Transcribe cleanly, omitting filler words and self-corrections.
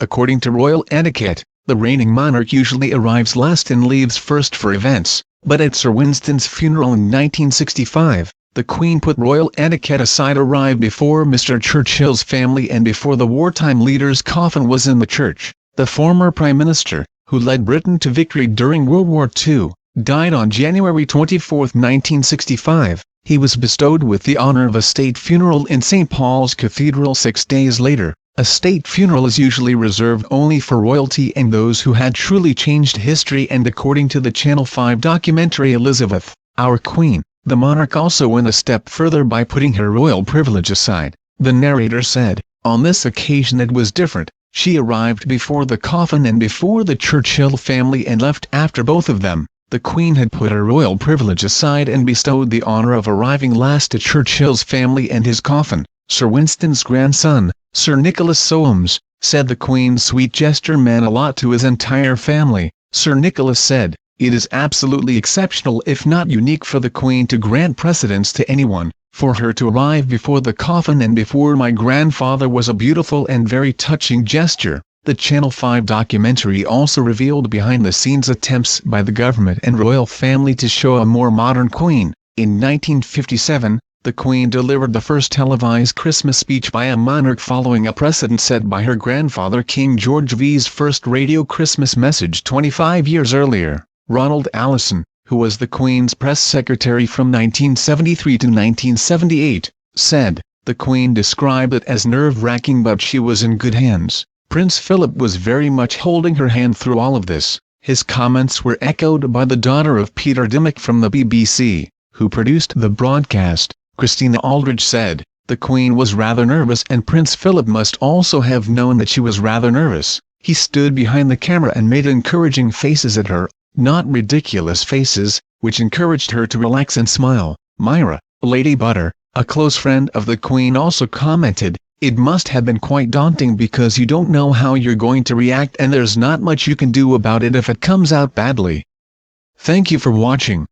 According to royal etiquette, the reigning monarch usually arrives last and leaves first for events, but at Sir Winston's funeral in 1965, the Queen put royal etiquette aside, arrived before Mr. Churchill's family and before the wartime leader's coffin was in the church. The former Prime Minister, who led Britain to victory during World War II, died on January 24, 1965. He was bestowed with the honor of a state funeral in St. Paul's Cathedral 6 days later. A state funeral is usually reserved only for royalty and those who had truly changed history, and according to the Channel 5 documentary Elizabeth, Our Queen, the monarch also went a step further by putting her royal privilege aside. The narrator said, "On this occasion it was different. She arrived before the coffin and before the Churchill family and left after both of them." The Queen had put her royal privilege aside and bestowed the honor of arriving last to Churchill's family and his coffin. Sir Winston's grandson, Sir Nicholas Soames, said the Queen's sweet gesture meant a lot to his entire family. Sir Nicholas said, "It is absolutely exceptional, if not unique, for the Queen to grant precedence to anyone. For her to arrive before the coffin and before my grandfather was a beautiful and very touching gesture." The Channel 5 documentary also revealed behind-the-scenes attempts by the government and royal family to show a more modern Queen. In 1957, the Queen delivered the first televised Christmas speech by a monarch following a precedent set by her grandfather King George V's first radio Christmas message 25 years earlier. Ronald Allison, who was the Queen's press secretary from 1973 to 1978, said, "The Queen described it as nerve-wracking, but she was in good hands. Prince Philip was very much holding her hand through all of this." His comments were echoed by the daughter of Peter Dimmock from the BBC, who produced the broadcast. Christina Aldridge said, "The Queen was rather nervous, and Prince Philip must also have known that she was rather nervous. He stood behind the camera and made encouraging faces at her, not ridiculous faces, which encouraged her to relax and smile." Myra, Lady Butter, a close friend of the Queen, also commented, "It must have been quite daunting because you don't know how you're going to react and there's not much you can do about it if it comes out badly." Thank you for watching.